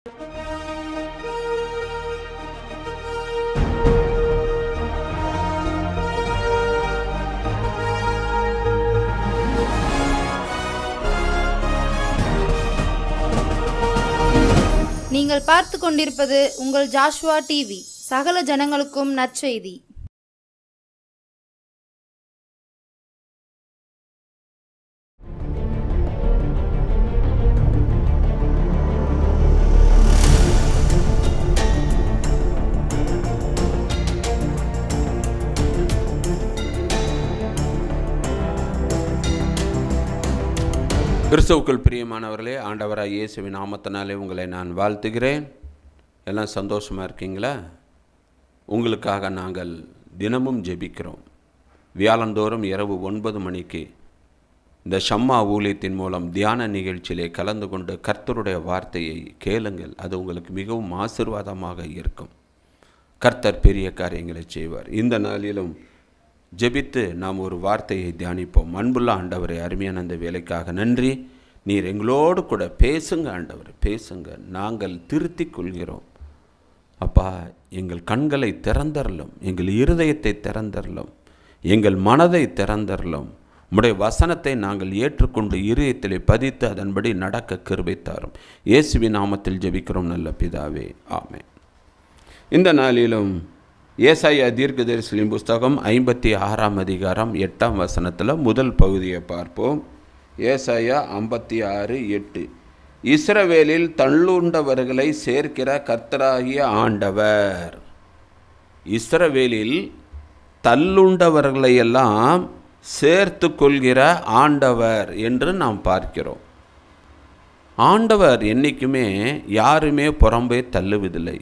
நீங்கள் பார்த்து கொண்டிருப்பது உங்கள் ஜாஷ்வா டிவி. சகல ஜனங்களுக்கும் நற்செய்தி. கிறிஸ்துவுக்குள் பிரியமானவர்களே, ஆண்டவராக இயேசுவின் நாமத்தினாலே உங்களை நான் வாழ்த்துகிறேன். எல்லாம் சந்தோஷமாக இருக்கீங்களா? உங்களுக்காக நாங்கள் தினமும் ஜெபிக்கிறோம். வியாழந்தோறும் இரவு 9 மணிக்கு இந்த ஷம்மா ஊழியத்தின் மூலம் தியான நிகழ்ச்சியிலே கலந்து கொண்டு கர்த்தருடைய வார்த்தையை கேளுங்கள். அது உங்களுக்கு மிகவும் ஆசீர்வாதமாக இருக்கும். கர்த்தர் பெரிய காரியங்களை செய்வார். இந்த நாளிலும் ஜெபித்து நாம் ஒரு வார்த்தையை தியானிப்போம். அன்புள்ள ஆண்டவரே, அருமையான அந்த வேலைக்காக நன்றி. நீர் எங்களோடு கூட பேசுங்க ஆண்டவரே, பேசுங்க. நாங்கள் திருத்தி கொள்கிறோம் அப்பா. எங்கள் கண்களை திறந்தரலும், எங்கள் இருதயத்தை திறந்தரலும், எங்கள் மனதை திறந்தரலும். உம்முடைய வசனத்தை நாங்கள் ஏற்றுக்கொண்டு இருதயத்திலே பதித்து அதன்படி நடக்க கிருபை தாரும். இயேசுவின் நாமத்தில் ஜெபிக்கிறோம் நல்ல பிதாவே, ஆமென். இந்த நாளிலும் ஏசாயா தீர்க்கதரிசியின் புஸ்தகம் 56ஆம் அதிகாரம் 8ஆம் வசனத்தில் முதல் பகுதியை பார்ப்போம். ஏசாயா 56:8. இஸ்ரவேலில் தள்ளுண்டவர்களை சேர்க்கிற கர்த்தராகிய ஆண்டவர். இஸ்ரவேலில் தள்ளுண்டவர்களையெல்லாம் சேர்த்து கொள்கிற ஆண்டவர் என்று நாம் பார்க்கிறோம். ஆண்டவர் என்றைக்குமே யாருமே புறம்பே தள்ளுவதில்லை.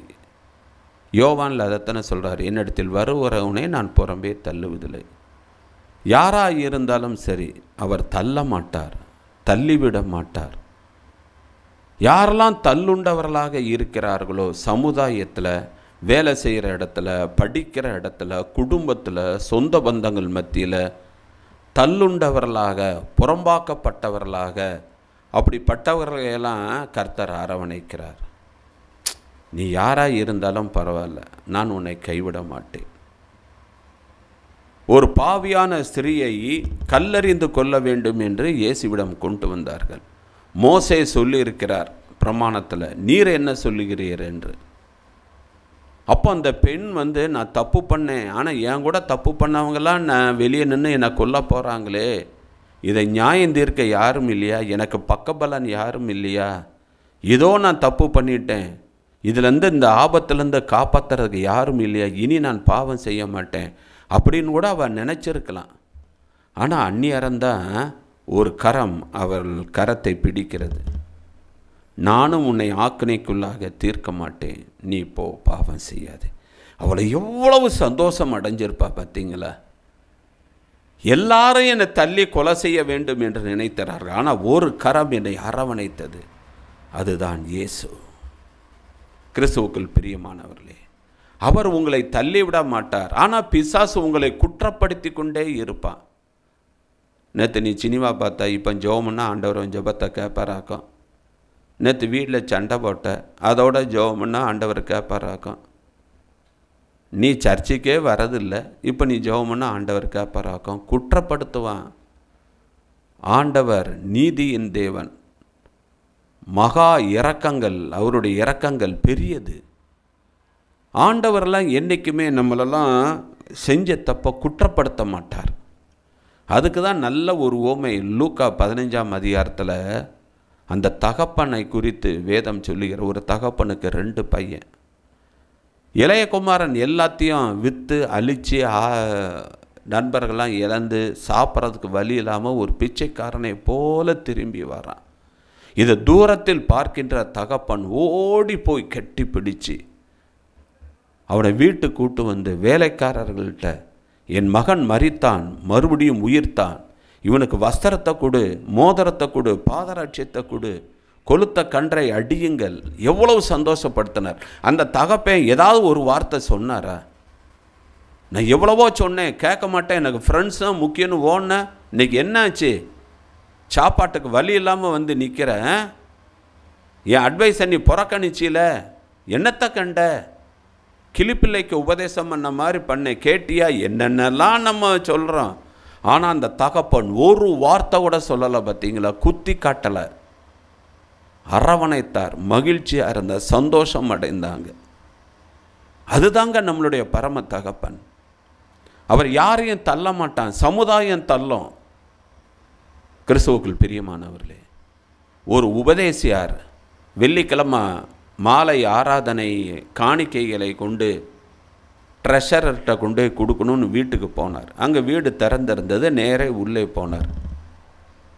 யோவானில் அதைத்தானே சொல்கிறார், என்னிடத்தில் வருகிறவனே நான் புறம்பே தள்ளுவதில்லை. யாராக இருந்தாலும் சரி, அவர் தள்ள மாட்டார், தள்ளிவிட மாட்டார். யாரெல்லாம் தள்ளுண்டவர்களாக இருக்கிறார்களோ, சமுதாயத்தில், வேலை செய்கிற இடத்துல, படிக்கிற இடத்துல, குடும்பத்தில், சொந்த பந்தங்கள் மத்தியில் தள்ளுண்டவர்களாக, புறம்பாக்கப்பட்டவர்களாக, அப்படிப்பட்டவர்களையெல்லாம் கர்த்தர் அரவணைக்கிறார். நீ யாராக இருந்தாலும் பரவாயில்ல, நான் உன்னை கைவிட மாட்டேன். ஒரு பாவியான ஸ்திரீயை கல்லறிந்து கொள்ள வேண்டும் என்று இயேசுவிடம் கொண்டு வந்தார்கள். மோசே சொல்லியிருக்கிறார் பிரமாணத்தில், நீர் என்ன சொல்லுகிறீர் என்று. அப்போ அந்த பெண் நான் தப்பு பண்ணேன், ஆனால் என் கூட தப்பு பண்ணவங்களாம் நான் வெளியே நின்று என்னை கொல்ல போகிறாங்களே, இதை நியாயம் தீர்க்க யாரும் இல்லையா, எனக்கு பக்கபலன் யாரும் இல்லையா, இதோ நான் தப்பு பண்ணிட்டேன், இதுலேருந்து இந்த ஆபத்துலேருந்து காப்பாற்றுறதுக்கு யாரும் இல்லையா, இனி நான் பாவம் செய்ய மாட்டேன் அப்படின்னு கூட அவள் நினச்சிருக்கலாம். ஆனால் அந்நியரந்தான் ஒரு கரம் அவள் கரத்தை பிடிக்கிறது. நானும் உன்னை ஆக்கினைக்குள்ளாக தீர்க்க மாட்டேன், நீ போ, பாவம் செய்யாது. அவளை எவ்வளவு சந்தோஷம் அடைஞ்சிருப்பா பார்த்தீங்களா? எல்லாரும் என்னை தள்ளி கொலை செய்ய வேண்டும் என்று நினைத்தார்கள், ஆனால் ஒரு கரம் என்னை அரவணைத்தது, அதுதான் இயேசு. கிறிஸ்துவுக்குள் பிரியமானவர்களே, அவர் உங்களை தள்ளிவிட மாட்டார். ஆனால் பிசாசு உங்களை குற்றப்படுத்தி கொண்டே இருப்பான். நேற்று நீ சினிமா பார்த்தா, இப்போ ஜெபம்னா ஆண்டவர் ஜெபத்தை கேட்பாராக்கும். நேற்று வீட்டில் சண்டை போட்ட, அதோட ஜெபம்னா ஆண்டவர் கேட்பாராக்கும். நீ சர்ச்சுக்கே வரதில்லை, இப்போ நீ ஜெபம்னா ஆண்டவர் கேட்பாராக்கும். குற்றப்படுத்துவான். ஆண்டவர் நீதியின் தேவன், மகா இரக்கங்கள், அவருடைய இரக்கங்கள் பெரியது. ஆண்டவரெல்லாம் என்றைக்குமே நம்மளெல்லாம் செஞ்ச தப்பை குற்றப்படுத்த மாட்டார். அதுக்கு தான் நல்ல ஒரு ஓமை லூக்கா 15ஆம் அதிகாரத்தில் அந்த தகப்பனை குறித்து வேதம் சொல்லுகிற. ஒரு தகப்பனுக்கு 2 பையன். இளைய குமாரன் எல்லாத்தையும் விற்று அழித்து நண்பர்கள்லாம் இழந்து சாப்பிட்றதுக்கு வழி இல்லாமல் ஒரு பிச்சைக்காரனை போல திரும்பி வரான். இதை தூரத்தில் பார்க்கின்ற தகப்பன் ஓடி போய் கட்டி பிடிச்சு அவனை வீட்டுக்கு கூட்டு வந்து வேலைக்காரர்கள்ட்ட, என் மகன் மரித்தான், மறுபடியும் உயிர்த்தான், இவனுக்கு வஸ்திரத்தை கொடு, மோதிரத்தை கொடு, பாதராட்சியத்தை கொடு, கொளுத்த கன்றை அடியுங்கள். எவ்வளவு சந்தோஷப்படுத்தினார். அந்த தகப்பன் ஏதாவது ஒரு வார்த்தை சொன்னாரா? நான் எவ்வளவோ சொன்னேன், கேட்க மாட்டேன், எனக்கு ஃப்ரெண்ட்ஸ் தான் முக்கியம்னு ஓடினேன், இன்றைக்கி என்னாச்சு, சாப்பாட்டுக்கு வழி இல்லாமல் வந்து நிற்கிறேன், என் அட்வைஸை நீ புறக்கணிச்சில, என்னத்தை கண்ட? கிளிப்பிள்ளைக்கு உபதேசம் பண்ண மாதிரி பண்ண கேட்டியா? என்னென்னலாம் நம்ம சொல்கிறோம். ஆனால் அந்த தகப்பன் ஒரு வார்த்தை கூட சொல்லலை. பார்த்தீங்களா? குத்தி காட்டலை, அரவணைத்தார், மகிழ்ச்சியாக இருந்த, சந்தோஷம் அடைந்தாங்க. அதுதாங்க நம்மளுடைய பரம தகப்பன். அவர் யாரையும் தள்ள மாட்டான், சமுதாயம் தள்ளும். கிறிஸ்துவுக்குள் பிரியமானவர்களே, ஒரு உபதேசியார் வெள்ளிக்கிழமை மாலை ஆராதனை காணிக்கைகளை கொண்டு ட்ரெஷரர்கிட்ட கொண்டு கொடுக்கணும்னு வீட்டுக்கு போனார். அங்கே வீடு திறந்திருந்தது. நேரே உள்ளே போனார்.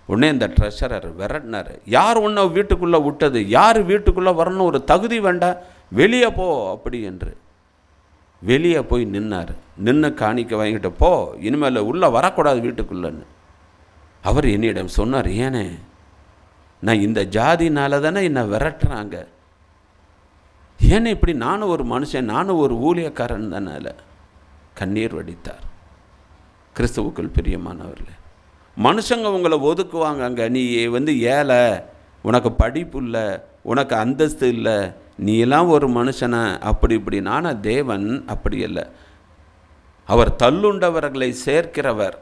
உடனே இந்த ட்ரெஷரர் விரட்டினார். யார் உன்னை வீட்டுக்குள்ளே விட்டது? யார் வீட்டுக்குள்ளே வரணும்? ஒரு தகுதி வேண்டாம், வெளியே போ அப்படி என்று. வெளியே போய் நின்னார். நின்று காணிக்கை வாங்கிட்டு, போ, இனிமேல் உள்ளே வரக்கூடாது வீட்டுக்குள்ளேன்னு. அவர் என்னிடம் சொன்னார், ஏனே, நான் இந்த ஜாதினால தானே என்னை விரட்டுறாங்க, ஏன்னா இப்படி நானும் ஒரு மனுஷன், நானும் ஒரு ஊழியக்காரன் தானால. கண்ணீர் வடித்தார். கிறிஸ்துவுக்குள் பிரியமானவர்களே, மனுஷங்க உங்களை ஒதுக்குவாங்க. அங்கே நீ ஏழை, உனக்கு படிப்பு இல்லை, உனக்கு அந்தஸ்து இல்லை, நீ எல்லாம் ஒரு மனுஷனை அப்படி இப்படி. ஆனால் தேவன் அப்படி இல்லை. அவர் தள்ளுண்டவர்களை சேர்க்கிறவர்.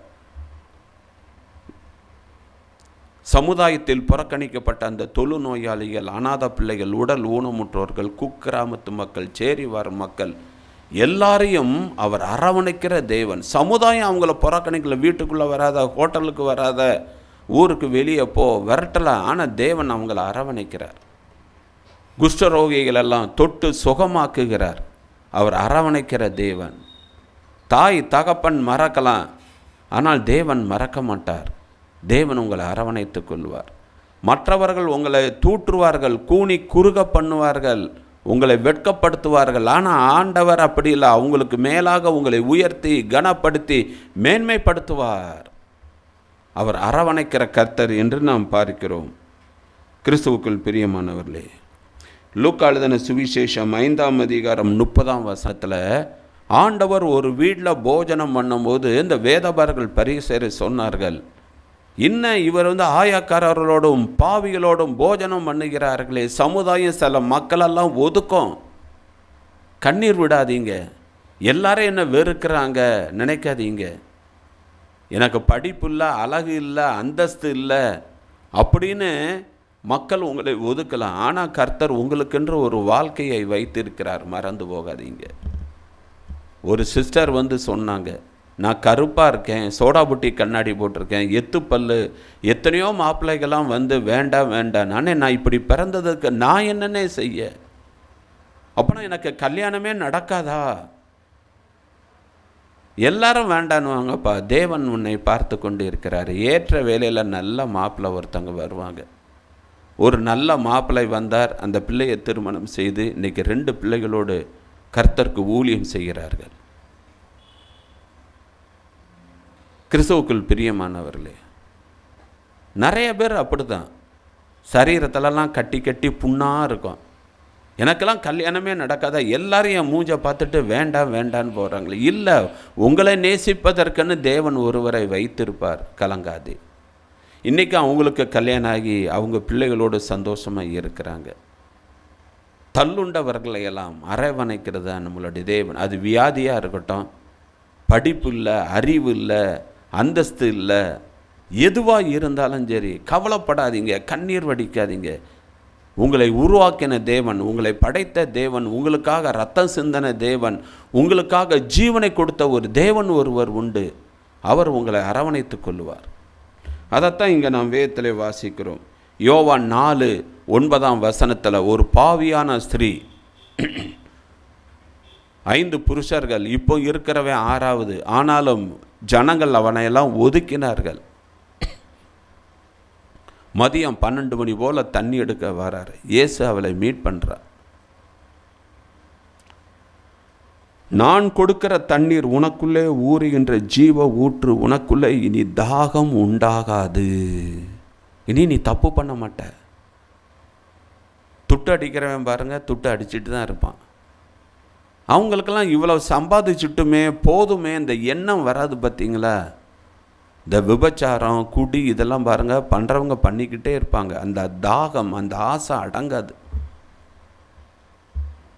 சமுதாயத்தில் புறக்கணிக்கப்பட்ட அந்த தொழுநோயாளிகள், அநாத பிள்ளைகள், உடல் ஊனமுற்றோர்கள், குக்கிராமத்து மக்கள், சேரிவார் மக்கள் எல்லாரையும் அவர் அரவணைக்கிற தேவன். சமுதாயம் அவங்கள புறக்கணிக்கல. வீட்டுக்குள்ளே வராத, ஹோட்டலுக்கு வராத, ஊருக்கு வெளியே போ, விரட்டலாம். ஆனால் தேவன் அவங்கள அரவணைக்கிறார். குஷ்டரோகிகள் எல்லாம் தொட்டு சுகமாக்குகிறார். அவர் அரவணைக்கிற தேவன். தாய் தகப்பன் மறக்கலாம், ஆனால் தேவன் மறக்க மாட்டார். தேவன் உங்களை அரவணைத்து கொள்வார். மற்றவர்கள் உங்களை தூற்றுவார்கள், கூனி குறுக பண்ணுவார்கள், உங்களை வெட்கப்படுத்துவார்கள். ஆனால் ஆண்டவர் அப்படி இல்லை. அவங்களுக்கு மேலாக உங்களை உயர்த்தி கனப்படுத்தி மேன்மைப்படுத்துவார். அவர் அரவணைக்கிற கர்த்தர் என்று நாம் பார்க்கிறோம். கிறிஸ்துவுக்குள் பிரியமானவர்களே, லூக்கா எழுதின சுவிசேஷம் 5ஆம் அதிகாரம் 30ஆம் வசனத்தில் ஆண்டவர் ஒரு வீட்டில் போஜனம் பண்ணும்போது இந்த வேதபாரர்கள் பரிசேயர் சொன்னார்கள், இன்னும் இவர் ஆயக்காரர்களோடும் பாவிகளோடும் போஜனம் பண்ணுகிறார்களே, சமுதாயம் சில மக்களெல்லாம் ஒதுக்கும். கண்ணீர் விடாதீங்க. எல்லாரும் என்ன வெறுக்கிறாங்க நினைக்காதீங்க. எனக்கு படிப்பு இல்லை, அழகு இல்லை, அந்தஸ்து இல்லை அப்படின்னு மக்கள் உங்களை ஒதுக்கலாம். ஆனால் கர்த்தர் உங்களுக்கென்று ஒரு வாழ்க்கையை வைத்திருக்கிறார், மறந்து போகாதீங்க. ஒரு சிஸ்டர் சொன்னாங்க, நான் கருப்பாக இருக்கேன், சோடா புட்டி கண்ணாடி போட்டிருக்கேன், எத்துப்பல்லு, எத்தனையோ மாப்பிள்ளைகள்லாம் வேண்டாம் வேண்டாம், நான் இப்படி பிறந்ததுக்கு நான் என்னென்ன செய்ய? அப்போனா எனக்கு கல்யாணமே நடக்காதா? எல்லாரும் வேண்டான்னுவாங்கப்பா. தேவன் உன்னை பார்த்து கொண்டு இருக்கிறாரு. ஏற்ற வேலையில் நல்ல மாப்பிள்ளை ஒருத்தவங்க வருவாங்க. ஒரு நல்ல மாப்பிள்ளை வந்தார். அந்த பிள்ளையை திருமணம் செய்து இன்றைக்கி 2 பிள்ளைகளோடு கர்த்தருக்கு ஊழியம் செய்கிறார்கள். கிறிஸ்துவுக்குள் பிரியமானவர்களே, நிறைய பேர் அப்படி தான் சரீரத்திலலாம் கட்டி கட்டி புண்ணாக இருக்கும். எனக்கெல்லாம் கல்யாணமே நடக்காதா? எல்லாரும் என் மூஞ்சை பார்த்துட்டு வேண்டாம் வேண்டான்னு போகிறாங்களே. இல்லை, உங்களை நேசிப்பதற்குன்னு தேவன் ஒருவரை வைத்திருப்பார். கலங்காதே. இன்றைக்கி அவங்களுக்கு கல்யாணம் ஆகி அவங்க பிள்ளைகளோடு சந்தோஷமாக இருக்கிறாங்க. தள்ளுண்டவர்களையெல்லாம் அரவணைக்கிறதா நம்மளுடைய தேவன். அது வியாதியாக இருக்கட்டும், படிப்பு இல்லை, அறிவு இல்லை, அந்தஸ்து இல்லை, எதுவாக இருந்தாலும் சரி, கவலைப்படாதீங்க, கண்ணீர் வடிக்காதீங்க. உங்களை உருவாக்கின தேவன், உங்களை படைத்த தேவன், உங்களுக்காக ரத்தம் சிந்தின தேவன், உங்களுக்காக ஜீவனை கொடுத்த ஒரு தேவன் ஒருவர் உண்டு. அவர் உங்களை அரவணைத்து கொள்வார். அதைத்தான் இங்கே நாம் வேதத்திலே வாசிக்கிறோம். யோவான் 4:9 வசனத்தில் ஒரு பாவியான ஸ்திரீ, 5 புருஷர்கள், இப்போ இருக்கிறவன் 6வது, ஆனாலும் ஜனங்கள் அவனையெல்லாம் ஒதுக்கினார்கள். மதியம் 12 மணி போல் தண்ணி எடுக்க வராரு. இயேசு அவளை மீட் பண்ணுறார். நான் கொடுக்கிற தண்ணீர் உனக்குள்ளே ஊறுகின்ற ஜீவ ஊற்று, உனக்குள்ளே இனி தாகம் உண்டாகாது. இனி நீ தப்பு பண்ண மாட்ட. துட்டு அடிக்கிறவன் பாருங்கள், துட்டு அடிச்சுட்டு தான் இருப்பான். அவங்களுக்கெல்லாம் இவ்வளோ சம்பாதிச்சுட்டுமே போதுமே இந்த எண்ணம் வராது. பார்த்தீங்களா? இந்த விபச்சாரம், குடி இதெல்லாம் பாருங்கள் பண்ணுறவங்க பண்ணிக்கிட்டே இருப்பாங்க. அந்த தாகம், அந்த ஆசை அடங்காது.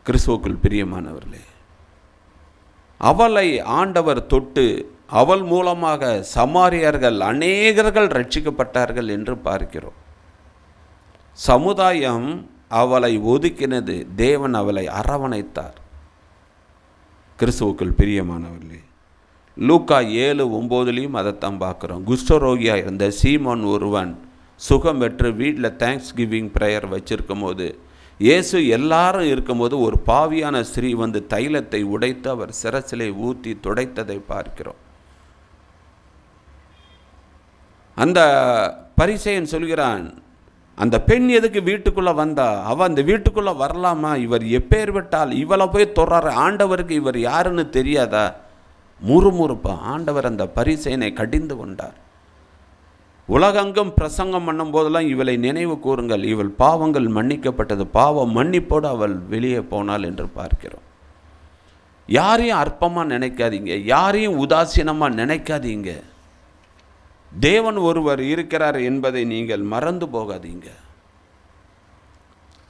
கிறிஸ்துவுக்குள் பிரியமானவர்களே, அவளை ஆண்டவர் தொட்டு அவள் மூலமாக சமாரியர்கள் அநேகர்கள் ரட்சிக்கப்பட்டார்கள் என்று பார்க்கிறோம். சமுதாயம் அவளை ஒதுக்கினது, தேவன் அவளை அரவணைத்தார். கிறிஸ்துவுக்குள் பிரியமானவர்களே, லூக்கா 7:9 அதைத்தான் பார்க்குறோம். குஷ்டரோகியாக இருந்த சீமோன் ஒருவன் சுகம் பெற்று வீட்டில் தேங்க்ஸ் கிவிங் ப்ரேயர் வச்சிருக்கும் போது, இயேசு எல்லாரும் இருக்கும்போது ஒரு பாவியான ஸ்திரீ வந்து தைலத்தை உடைத்து அவர் சிரசிலே ஊற்றி துடைத்ததை பார்க்கிறோம். அந்த பரிசேயன் சொல்கிறான், அந்த பெண் எதுக்கு வீட்டுக்குள்ளே வந்தா? அவள் அந்த வீட்டுக்குள்ளே வரலாமா? இவர் எப்பேர் விட்டால் இவளை போய் தொடுறாரு, ஆண்டவருக்கு இவர் யாருன்னு தெரியாதா? முறுமுறுப்பா. ஆண்டவர் அந்த பரிசேயனை கடிந்து கொண்டார். உலகெங்கும் பிரசங்கம் பண்ணும் போதெல்லாம் இவளை நினைவு கூறுங்கள், இவள் பாவங்கள் மன்னிக்கப்பட்டது, பாவ மன்னிப்போடு அவள் வெளியே போனாள் என்று பார்க்கிறோம். யாரையும் அற்பமாக நினைக்காதீங்க, யாரையும் உதாசீனமாக நினைக்காதீங்க. தேவன் ஒருவர் இருக்கிறார் என்பதை நீங்கள் மறந்து போகாதீங்க.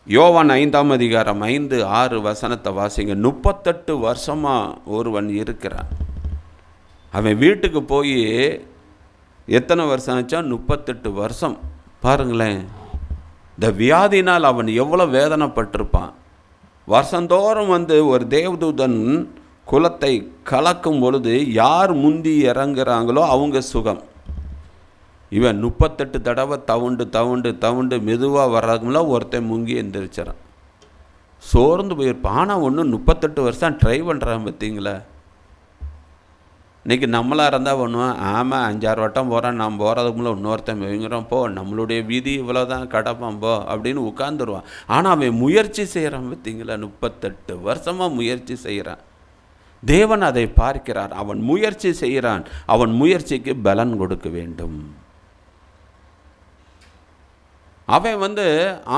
யோவான் 5:5-6 வாசிங்க. 38 வருஷமாக ஒருவன் இருக்கிறான். அவன் வீட்டுக்கு போய் எத்தனை வருஷம் ஆச்சா? 38 வருஷம். பாருங்களேன், இந்த வியாதினால் அவன் எவ்வளோ வேதனைப்பட்டிருப்பான். வருஷந்தோறும் வந்து ஒரு தேவதூதன் குலத்தை கலக்கும் பொழுது யார் முந்தி இறங்குறாங்களோ அவங்க சுகம். இவன் 38 தடவை தவுண்டு மெதுவாக வர்றதுக்குள்ள ஒருத்தன் முங்கி எந்திரிச்சிடான். சோர்ந்து போயிருப்பான். ஆனால் ஒன்று 38 வருஷம் ட்ரை பண்ணுறான். பார்த்தீங்களா? இன்றைக்கி நம்மளாக இருந்தால் பண்ணுவோம், ஆமாம் 5-6 வட்டம் போகிறேன், நான் போகிறதுக்குள்ள இன்னொருத்தன் வைங்கிறோம், போ நம்மளுடைய விதி இவ்வளோ தான் கடப்பான் போ அப்படின்னு உட்காந்துருவான். ஆனால் அவன் முயற்சி செய்கிறான். பார்த்தீங்களா? 38 வருஷமாக முயற்சி செய்கிறான். தேவன் அதை பார்க்கிறார். அவன் முயற்சி செய்கிறான். அவன் முயற்சிக்கு பலன் கொடுக்க வேண்டும். அவன் வந்து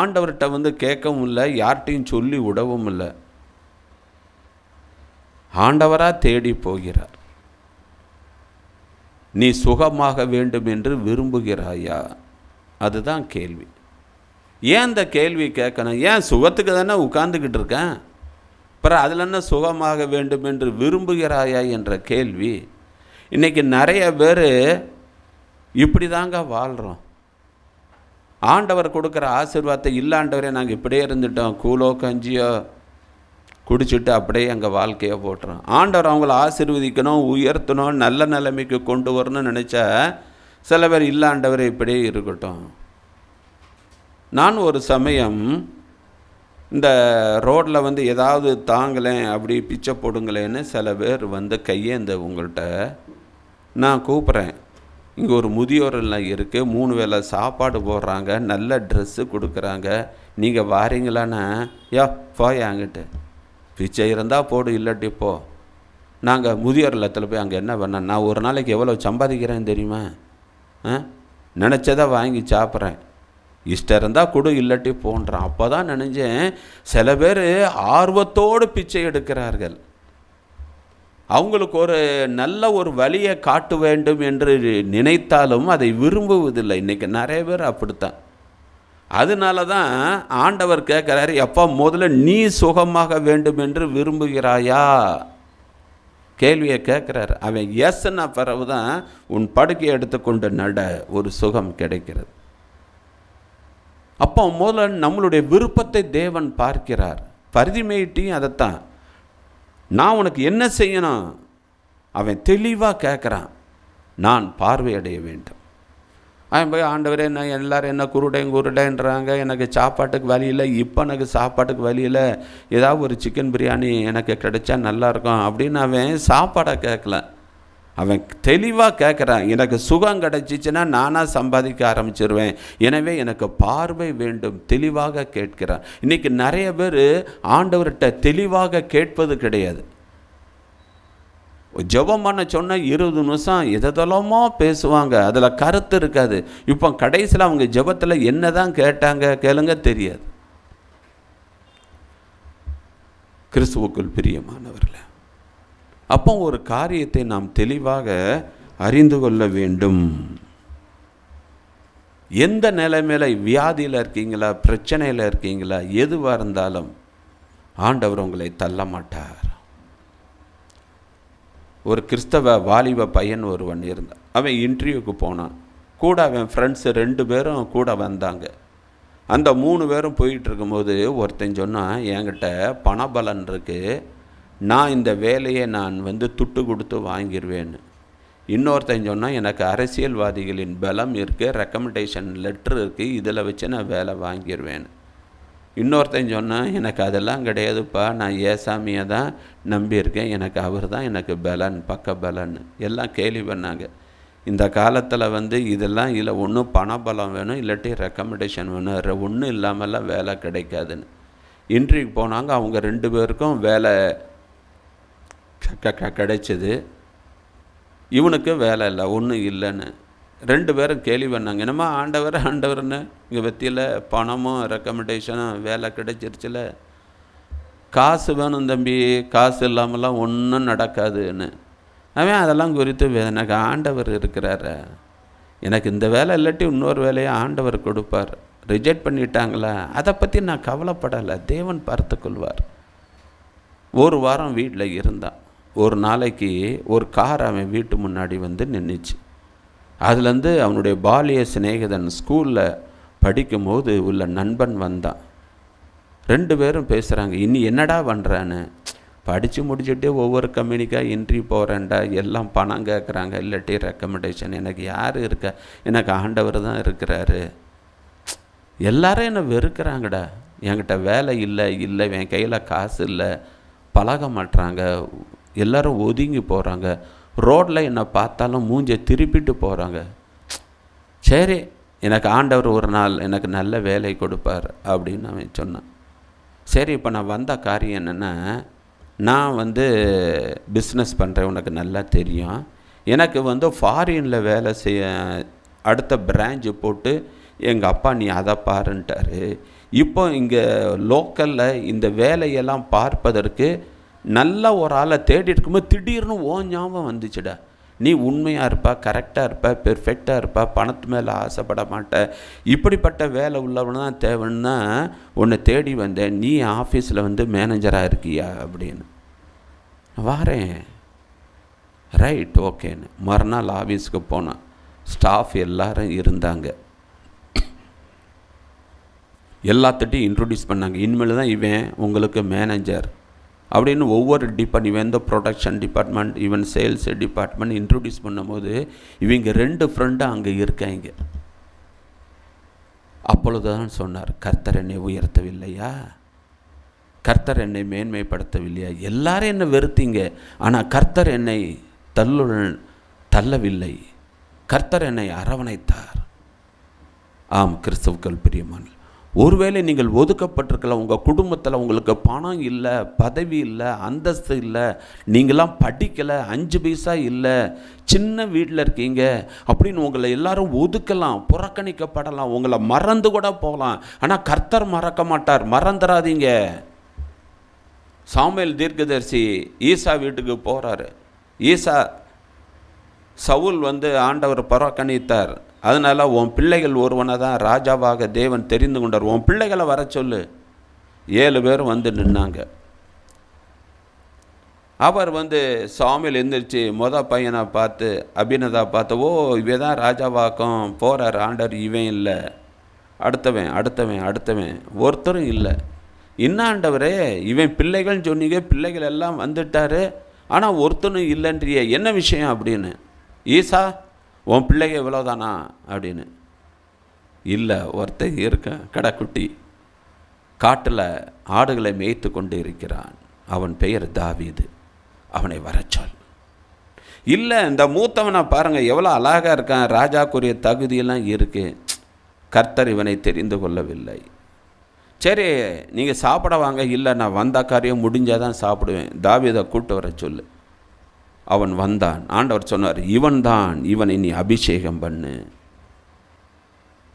ஆண்டவர்கிட்ட வந்து கேட்கவும் இல்லை, யார்கிட்டையும் சொல்லி விடவும் இல்லை. ஆண்டவராக தேடி போகிறார். நீ சுகமாக வேண்டும் என்று விரும்புகிறாயா? அதுதான் கேள்வி. ஏன் இந்த கேள்வி கேட்கணும்? ஏன் சுகத்துக்கு தானே உட்கார்ந்துக்கிட்டு இருக்கேன், அப்புறம் அதில் என்ன சுகமாக வேண்டும் என்று விரும்புகிறாயா என்ற கேள்வி. இன்றைக்கி நிறைய பேர் இப்படி தாங்க வாழ்கிறோம். ஆண்டவர் கொடுக்குற ஆசீர்வாதத்தை இல்லாண்டவரே நாங்கள் இப்படியே இருந்துட்டோம், கூலோ கஞ்சியோ குடிச்சிட்டு அப்படியே எங்கள் வாழ்க்கையை போட்டுறோம். ஆண்டவர் அவங்கள ஆசீர்வதிக்கணும், உயர்த்தணும், நல்ல நிலைமைக்கு கொண்டு வரணும்னு நினச்சா சில பேர் இல்லாண்டவரே இப்படியே இருக்கட்டும். நான் ஒரு சமயம் இந்த ரோட்டில் வந்து ஏதாவது தாங்கலேன், அப்படி பிச்சை போடுங்களேன்னு சில பேர் வந்து கையேந்த உங்கள்கிட்ட நான் கூப்பிட்றேன். இங்கே ஒரு முதியோர் எல்லாம் இருக்குது, 3 வேளை சாப்பாடு போடுறாங்க, நல்ல ட்ரெஸ்ஸு கொடுக்குறாங்க, நீங்கள் வாரீங்களான்னா யா போயாங்கிட்டு பிச்சை இருந்தால் போடு, இல்லாட்டி போ. நாங்கள் முதியோர் இல்லத்தில் போய் அங்கே என்ன பண்ணேன், நான் ஒரு நாளைக்கு எவ்வளோ சம்பாதிக்கிறேன்னு தெரியுமா? நினச்சதை வாங்கி சாப்பிட்றேன், இஷ்டம் இருந்தால் கொடு, இல்லாட்டி போன்றான். அப்போ தான் நினைஞ்சேன், சில பேர் ஆர்வத்தோடு பிச்சை எடுக்கிறார்கள். அவங்களுக்கு ஒரு நல்ல ஒரு வழியை காட்ட வேண்டும் என்று நினைத்தாலும் அதை விரும்புவதில்லை. இன்றைக்கி நிறைய பேர் அப்படித்தான். அதனால தான் ஆண்டவர் கேட்குறாரு, எப்போ முதல்ல நீ சுகமாக வேண்டும் என்று விரும்புகிறாயா கேள்வியை கேட்குறாரு. அவன் எஸ்ன்னா பிறகு தான் உன் படுக்கையை எடுத்துக்கொண்டு நட ஒரு சுகம் கிடைக்கிறது. அப்போ முதல்ல நம்மளுடைய விருப்பத்தை தேவன் பார்க்கிறார். பரிதிமேட்டியும் அதைத்தான், நான் உனக்கு என்ன செய்யணும் அவன் தெளிவாக கேட்குறான். நான் பார்வையடைய வேண்டும். அவன் போய் ஆண்டவரே என்ன எல்லோரும் என்ன குருடைன்றாங்க, எனக்கு சாப்பாட்டுக்கு வழி இல்லை, இப்போ எனக்கு சாப்பாட்டுக்கு வழி இல்லை, ஏதாவது ஒரு சிக்கன் பிரியாணி எனக்கு கிடைச்சா நல்லாயிருக்கும் அப்படின்னு அவன் சாப்பாடை கேட்கல. அவன் தெளிவாக கேட்குறான், எனக்கு சுகம் கிடைச்சிச்சுன்னா நானாக சம்பாதிக்க ஆரம்பிச்சிருவேன், எனவே எனக்கு பார்வை வேண்டும், தெளிவாக கேட்கிறான். இன்றைக்கி நிறைய பேர் ஆண்டவர்கிட்ட தெளிவாக கேட்பது கிடையாது. ஜெபம் பண்ண சொன்னால் 20 நிமிஷம் எதெல்லாமோ பேசுவாங்க, அதில் கருத்து இருக்காது. இப்போ கடைசியில் அவங்க ஜெபத்தில் என்ன தான் கேட்டாங்க கேளுங்க தெரியாது. கிறிஸ்துவுக்குள் பிரியமானவர்களே, அப்போ ஒரு காரியத்தை நாம் தெளிவாக அறிந்து கொள்ள வேண்டும். எந்த நிலைமையில, வியாதியில் இருக்கீங்களா, பிரச்சனையில் இருக்கீங்களா, எதுவாக இருந்தாலும் ஆண்டவர் உங்களை தள்ள மாட்டார். ஒரு கிறிஸ்தவ வாலிப பையன் ஒருவன் இருந்தான். அவன் இன்டர்வியூக்கு போனான். கூட அவன் ஃப்ரெண்ட்ஸு 2 பேரும் கூட வந்தாங்க. அந்த 3 பேரும் போயிட்டு இருக்கும்போது ஒருத்தன் சொன்னான், என்கிட்ட பணபலன் இருக்குது, நான் இந்த வேலையை நான் துட்டு கொடுத்து வாங்கிடுவேன்னு. இன்னொருத்தன் சொன்னால், எனக்கு அரசியல்வாதிகளின் பலம் இருக்குது, ரெக்கமெண்டேஷன் லெட்ரு இருக்குது, இதில் வச்சு நான் வேலை வாங்கிடுவேன்னு. இன்னொருத்தன் சொன்னால், எனக்கு அதெல்லாம் கிடையாதுப்பா, நான் ஏசாமியை தான் நம்பியிருக்கேன், எனக்கு அவர் தான் எனக்கு பலன், பக்க பலன். எல்லாம் கேள்வி பண்ணாங்க. இந்த காலத்தில் இதெல்லாம் இல்லை, ஒன்று பணபலம் வேணும், இல்லாட்டி ரெக்கமெண்டேஷன் வேணும், ஒன்றும் இல்லாமல்லாம் வேலை கிடைக்காதுன்னு. இன்டர்வியூக்கு போனாங்க. அவங்க 2 பேருக்கும் வேலை கிடைச்சிது. இவனுக்கு வேலை இல்லை, ஒன்றும் இல்லைன்னு. 2 பேரும் கேள்வி பண்ணாங்க, என்னம்மா ஆண்டவர்னு இங்கே பற்றியில் பணமும் ரெக்கமெண்டேஷனும் வேலை கிடைச்சிருச்சுல, காசு வேணும் தம்பி, காசு இல்லாமலாம் ஒன்றும் நடக்காதுன்னு. அவன் அதெல்லாம் குறித்து, எனக்கு ஆண்டவர் இருக்கிறாரு, எனக்கு இந்த வேலை இல்லாட்டி இன்னொரு வேலையை ஆண்டவர் கொடுப்பார், ரிஜெக்ட் பண்ணிட்டாங்களா, அதை பற்றி நான் கவலைப்படலை, தேவன் பார்த்துக்கொள்வார். ஒரு வாரம் வீட்டில் இருந்தான். ஒரு நாளைக்கு ஒரு கார் அவன் வீட்டு முன்னாடி நின்றுச்சு. அதுலேருந்து அவனுடைய பாலிய சிநேகிதன் ஸ்கூலில் படிக்கும்போது உள்ள நண்பன் வந்தான். 2 பேரும் பேசுகிறாங்க, இனி என்னடா பண்ணுறான்னு. படித்து முடிச்சுட்டு ஒவ்வொரு கம்பெனிக்காக இன்டர்வியூ போகிறேன்டா, எல்லாம் பணம் கேட்குறாங்க, இல்லாட்டி ரெக்கமெண்டேஷன். எனக்கு யார் இருக்கா, எனக்கு ஆண்டவர் தான் இருக்கிறாரு. எல்லாரும் என்னை வெறுக்கிறாங்கடா, என்கிட்ட வேலை இல்லை, என் கையில் காசு இல்லை, பழக மாட்டுறாங்க, எல்லோரும் ஒதுங்கி போகிறாங்க, ரோட்டில் என்னை பார்த்தாலும் மூஞ்சை திருப்பிட்டு போகிறாங்க. சரி, எனக்கு ஆண்டவர் ஒரு நாள் எனக்கு நல்ல வேலை கொடுப்பார் அப்படின்னு அவன் சொன்னான். சரி, இப்போ நான் வந்த காரியம் என்னென்னா, நான் பிஸ்னஸ் பண்ணுறேன், உனக்கு நல்லா தெரியும். எனக்கு ஃபாரினில் வேலை செய்ய அடுத்த பிரான்ச்சு போட்டு எங்கள் அப்பா நீ அதை பாருன்ட்டார். இப்போ இங்கே லோக்கலில் இந்த வேலையெல்லாம் பார்ப்பதற்கு நல்ல ஒரு ஆளை தேடி இருக்கும்போது திடீர்னு ஞாபகம் வந்துச்சுடா, நீ உண்மையாக இருப்பா, கரெக்டாக இருப்பா, பெர்ஃபெக்டாக இருப்பா, பணத்து மேலே ஆசைப்பட மாட்ட, இப்படிப்பட்ட வேலை உள்ளவனு தான் தேவைன்னா உன்னை தேடி வந்தேன், நீ ஆஃபீஸில் மேனேஜராக இருக்கியா அப்படின்னு. வாரேன், ரைட் ஓகேன்னு. மறுநாள் ஆஃபீஸுக்கு போனான். ஸ்டாஃப் எல்லாரும் இருந்தாங்க. எல்லாத்திட்டையும் இன்ட்ரொடியூஸ் பண்ணாங்க, இனிமேல் தான் இவன் உங்களுக்கு மேனேஜர் அப்படின்னு. ஒவ்வொரு இவன் production department, even sales department introduce பண்ணும்போது இவங்க 2 ஃப்ரெண்டும் அங்கே இருக்காங்க. அப்பொழுதுதான் சொன்னார், கர்த்தர் என்னை உயர்த்தவில்லையா, கர்த்தர் என்னை மேன்மைப்படுத்தவில்லையா, எல்லாரும் என்னை வெறுத்தீங்க, ஆனால் கர்த்தர் என்னை தள்ளவில்லை, கர்த்தர் என்னை அரவணைத்தார். ஆம் கிறிஸ்துவுக்குள் பிரியமான, ஒருவேளை நீங்கள் ஒதுக்கப்பட்டிருக்கலாம், உங்கள் குடும்பத்தில் உங்களுக்கு பணம் இல்லை, பதவி இல்லை, அந்தஸ்து இல்லை, நீங்களாம் படிக்கலை, 5 பைசா இல்லை, சின்ன வீட்டில் இருக்கீங்க அப்படின்னு உங்களை எல்லாரும் ஒதுக்கலாம், புறக்கணிக்கப்படலாம், உங்களை மறந்து கூட போகலாம். ஆனால் கர்த்தர் மறக்க மாட்டார், மறந்துடாதீங்க. சாமுவேல் தீர்க்கதரிசி ஈசா வீட்டுக்கு போகிறாரு. ஈசா சவுல் ஆண்டவர் புறக்கணித்தார், அதனால் உன் பிள்ளைகள் ஒருவனை தான் ராஜாவாக தேவன் தெரிந்து கொண்டார், உன் பிள்ளைகளை வர சொல்லு. 7 பேர் நின்னாங்க. அவர் சாமுவேல் எந்திரிச்சு பையனை பார்த்து, அபிநதா பார்த்து, ஓ இவன் தான் ராஜாவாக்கம் போகிறார் ஆண்டவர், இவன் இல்லை, அடுத்தவன் ஒருத்தரும் இல்லை. இன்னும் ஆண்டவரே இவன் பிள்ளைகள்னு சொன்னீங்க, பிள்ளைகள் எல்லாம் வந்துட்டாரு, ஆனால் ஒருத்தனும் இல்லைன்றிய, என்ன விஷயம் அப்படின்னு. ஈசா உன் பிள்ளைங்க இவ்வளோதானா அப்படின்னு. இல்லை, ஒருத்தன் இருக்கான், கடைக்குட்டி, காட்டில் ஆடுகளை மேய்த்து கொண்டு இருக்கிறான், அவன் பெயர் தாவீது, அவனை வரச்சொல். இல்லை, இந்த மூத்தவனை பாருங்கள் எவ்வளோ அழகாக இருக்கான், ராஜாக்குரிய தகுதியெல்லாம் இருக்குது, கர்த்தர் இவனை தெரிந்து கொள்ளவில்லை. சரி நீங்கள் சாப்பிட வாங்க. இல்லை, நான் வந்த காரியம் முடிஞ்சால் தான் சாப்பிடுவேன், தாவீதை கூப்பிட்டு வர சொல்லு. அவன் வந்தான். ஆண்டவர் சொன்னார், இவன் தான், இவனை நீ அபிஷேகம் பண்ணு.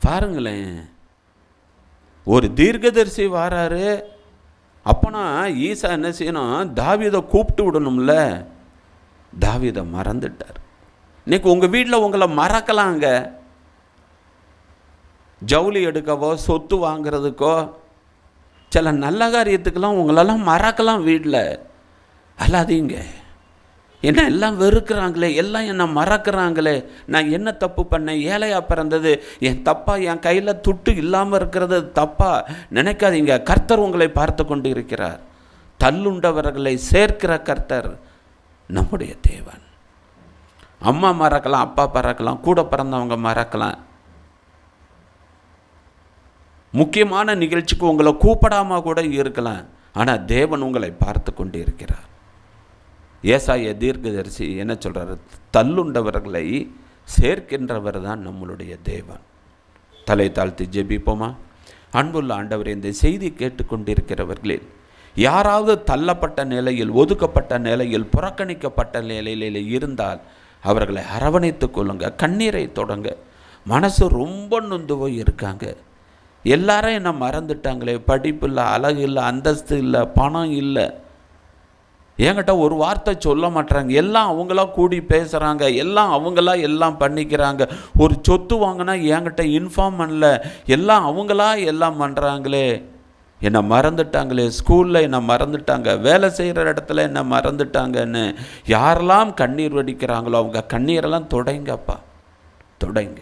பாருங்களேன், ஒரு தீர்க்கதரிசி வாராரு, அப்போனா ஈசா என்ன செய்யணும், தாவீதை கூப்பிட்டு விடணும்ல. தாவீதை மறந்துட்டார். இன்னைக்கு உங்கள் வீட்டில் உங்களை மறக்கலாங்க. ஜவுளி எடுக்கவோ சொத்து வாங்கிறதுக்கோ சில நல்ல காரியத்துக்கெல்லாம் உங்களெல்லாம் மறக்கலாம். வீட்டில் அல்லாதீங்க. என்ன எல்லாம் வெறுக்கிறாங்களே, எல்லாம் என்னை மறக்கிறாங்களே, நான் என்ன தப்பு பண்ணேன், ஏழையாக பிறந்தது என் தப்பா, என் கையில் துட்டு இல்லாமல் இருக்கிறது தப்பா நினைக்காதீங்க. கர்த்தர் உங்களை பார்த்து கொண்டு இருக்கிறார். தள்ளுண்டவர்களை சேர்க்கிற கர்த்தர் நம்முடைய தேவன். அம்மா மறக்கலாம், அப்பா மறக்கலாம், கூட பிறந்தவங்க மறக்கலாம், முக்கியமான நிகழ்ச்சிக்கு உங்களை கூப்பிடாமல் கூட இருக்கலாம். ஆனால் தேவன் உங்களை பார்த்து கொண்டு இருக்கிறார். ஏசாயா தீர்க்கதரிசி என்ன சொல்கிறார்? தள்ளுண்டவர்களை சேர்க்கின்றவர் தான் நம்மளுடைய தேவன். தலை தாழ்த்தி ஜெபிப்போமா? அன்புள்ள ஆண்டவரே, இந்த செய்தி கேட்டுக்கொண்டிருக்கிறவர்களில் யாராவது தள்ளப்பட்ட நிலையில், ஒதுக்கப்பட்ட நிலையில், புறக்கணிக்கப்பட்ட நிலையில் இருந்தால் அவர்களை அரவணைத்து கொள்ளுங்க. கண்ணீரை தொடங்க. மனசு ரொம்ப நொந்து போய் இருக்காங்க. எல்லாரும் என்ன மறந்துட்டாங்களே, படிப்பு இல்லை, அழகு இல்லை, அந்தஸ்து இல்லை, பணம் இல்லை, என்கிட்ட ஒரு வார்த்தை சொல்ல மாட்டாங்க, எல்லாம் அவங்களா கூடி பேசுகிறாங்க, எல்லாம் அவங்களா எல்லாம் பண்ணிக்கிறாங்க, ஒரு சொத்து வாங்கினா என்கிட்ட இன்ஃபார்ம் பண்ணல, எல்லாம் அவங்களா எல்லாம் பண்ணுறாங்களே, என்னை மறந்துட்டாங்களே, ஸ்கூலில் என்னை மறந்துட்டாங்க, வேலை செய்கிற இடத்துல என்னை மறந்துட்டாங்கன்னு யாரெல்லாம் கண்ணீர் வடிக்கிறாங்களோ அவங்க கண்ணீரெல்லாம் தொடைங்கப்பா, தொடைங்க.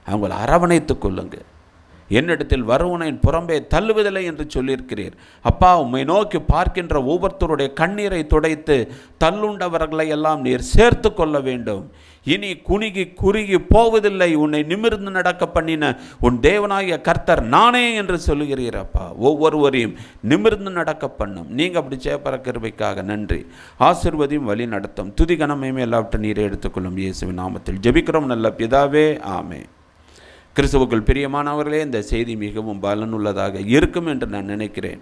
அவங்கள அரவணைத்து கொள்ளுங்க. என்னிடத்தில் வருவனை புறம்பே தள்ளுவதில்லை என்று சொல்லியிருக்கிறீர். அப்பா, உம்மை நோக்கி பார்க்கின்ற ஒவ்வொருத்தருடைய கண்ணீரை துடைத்து தள்ளுண்டவர்களை எல்லாம் நீர் சேர்த்து கொள்ள வேண்டும். இனி குறுகி குறுகி போவதில்லை. உன்னை நிமிர்ந்து நடக்க பண்ணின உன் தேவனாகிய கர்த்தர் நானே என்று சொல்லுகிறீர். அப்பா, ஒவ்வொருவரையும் நிமிர்ந்து நடக்க பண்ணும். நீங்கள் அப்படி சேப்பற கிருபைக்காக நன்றி. ஆசீர்வதியும் வழி நடத்தும். துதி கனமையுமே எல்லாவற்றையும் நீரை எடுத்துக்கொள்ளும். இயேசுவின் நாமத்தில் ஜெபிக்கிறோம் நல்ல பிதாவே, ஆமென். கிறிஸ்துவுக்குள் பிரியமானவர்களே, இந்த செய்தி மிகவும் பலனுள்ளதாக இருக்கும் என்று நான் நினைக்கிறேன்.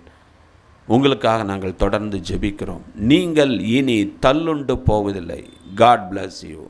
உங்களுக்காக நாங்கள் தொடர்ந்து ஜெபிக்கிறோம். நீங்கள் இனி தள்ளுண்டு போவதில்லை. God bless you.